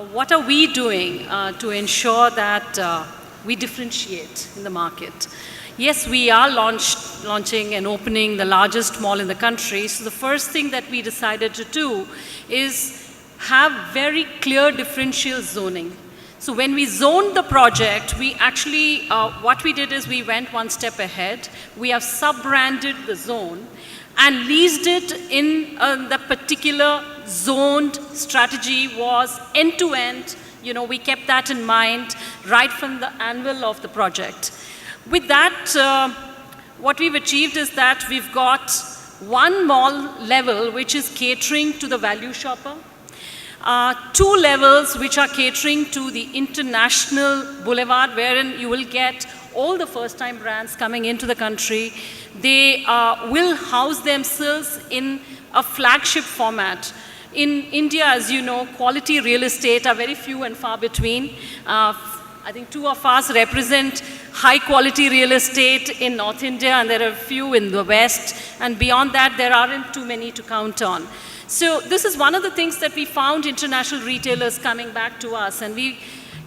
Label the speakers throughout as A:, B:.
A: what are we doing to ensure that we differentiate in the market? Yes, we are launching and opening the largest mall in the country. So the first thing that we decided to do is have very clear differential zoning. So when we zoned the project, we actually, what we did is we went one step ahead. We have sub-branded the zone and leased it in the particular zoned strategy was end-to-end. You know, we kept that in mind right from the anvil of the project. With that, what we've achieved is that we've got one mall level which is catering to the value shopper, two levels which are catering to the international boulevard, wherein you will get all the first-time brands coming into the country. They will house themselves in a flagship format. In India, as you know, quality real estate are very few and far between. I think two of us represent high-quality real estate in North India, and there are a few in the West. And beyond that, there aren't too many to count on. So this is one of the things that we found international retailers coming back to us, and we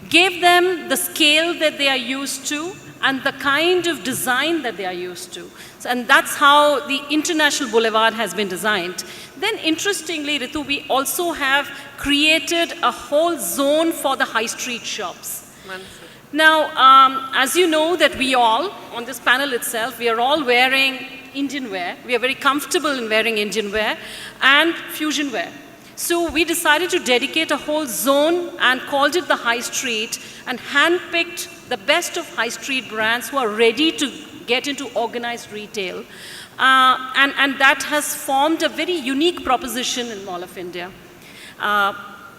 A: gave them the scale that they are used to and the kind of design that they are used to. So, and that's how the International Boulevard has been designed. Then interestingly, Ritu, we also have created a whole zone for the high street shops. Wonderful. Now, as you know that we all, on this panel itself, we are all wearing Indian wear. We are very comfortable in wearing Indian wear and fusion wear. So we decided to dedicate a whole zone and called it the High Street and handpicked the best of high street brands who are ready to get into organized retail. And that has formed a very unique proposition in Mall of India.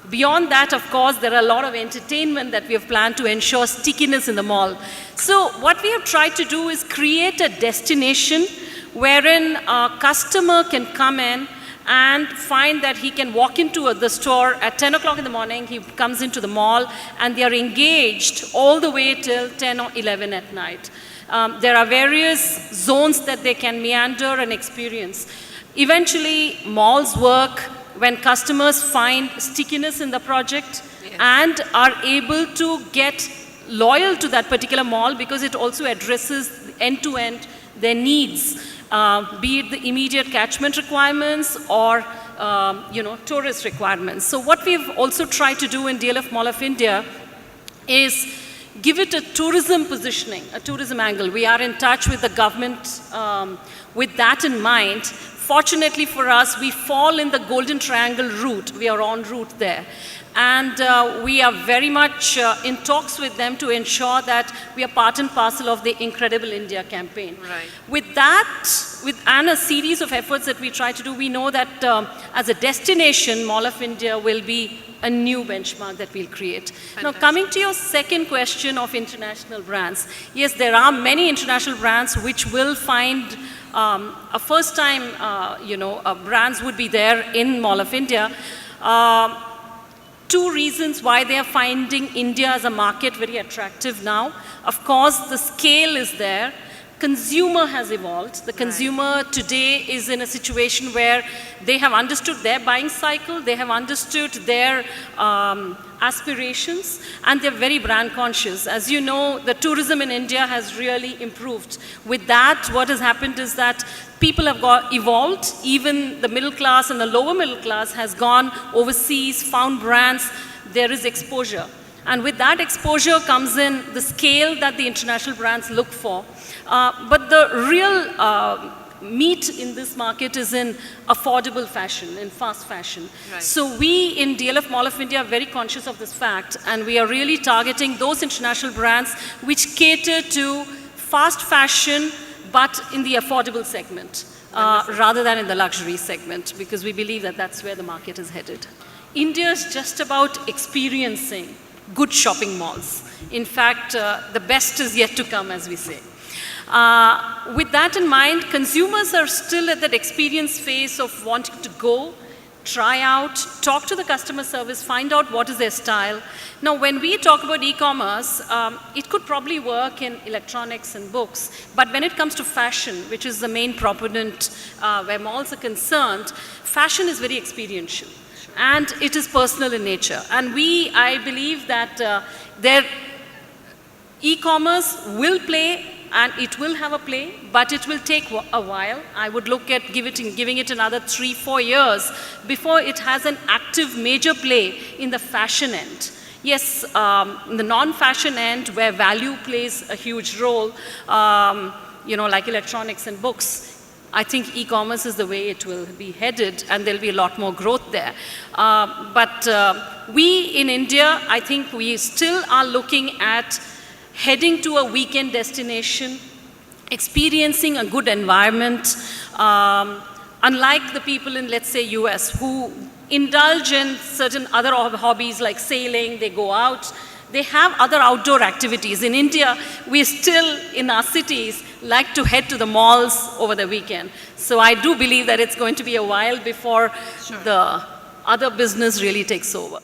A: Beyond that, of course, there are a lot of entertainment that we have planned to ensure stickiness in the mall. So what we have tried to do is create a destination wherein a customer can come in and find that he can walk into the store at 10 o'clock in the morning, he comes into the mall, and they are engaged all the way till 10 or 11 at night. There are various zones that they can meander and experience. Eventually, malls work when customers find stickiness in the project and are able to get loyal to that particular mall because it also addresses end-to-end their needs, be it the immediate catchment requirements or tourist requirements. So what we've also tried to do in DLF Mall of India is give it a tourism positioning, a tourism angle. We are in touch with the government with that in mind. Fortunately for us, we fall in the Golden Triangle route. We are en route there. And we are very much in talks with them to ensure that we are part and parcel of the Incredible India campaign.
B: Right.
A: With that, and a series of efforts that we try to do, we know that as a destination, Mall of India will be a new benchmark that we'll create. Fantastic. Now, coming to your second question of international brands, yes, there are many international brands which will find a first-time, brands would be there in Mall of India. Two reasons why they are finding India as a market very attractive now. Of course, the scale is there. Consumer has evolved. The consumer today is in a situation where they have understood their buying cycle, they have understood their aspirations, and they're very brand conscious. As you know, the tourism in India has really improved. With that, what has happened is that people have evolved. Even the middle class and the lower middle class has gone overseas, found brands. There is exposure. And with that exposure comes in the scale that the international brands look for. But the real meat in this market is in affordable fashion, in fast fashion. Right. So we in DLF Mall of India are very conscious of this fact, and we are really targeting those international brands which cater to fast fashion, but in the affordable segment, rather than in the luxury segment, because we believe that that's where the market is headed. India is just about experiencing good shopping malls. In fact, the best is yet to come, as we say. With that in mind, consumers are still at that experience phase of wanting to go, try out, talk to the customer service, find out what is their style. Now, when we talk about e-commerce, it could probably work in electronics and books, but when it comes to fashion, which is the main proponent where malls are concerned, fashion is very experiential. and it is personal in nature. And I believe that e-commerce will play, and it will have a play, but it will take a while. I would look at giving it another 3-4 years before it has an active major play in the fashion end. Yes, in the non-fashion end, where value plays a huge role, like electronics and books, I think e-commerce is the way it will be headed, and there'll be a lot more growth there. But we in India, I think we still are looking at heading to a weekend destination, experiencing a good environment, unlike the people in, let's say, US, who indulge in certain other hobbies like sailing. They go out, they have other outdoor activities. In India, we still, in our cities, like to head to the malls over the weekend. So I do believe that it's going to be a while before the other business really takes over.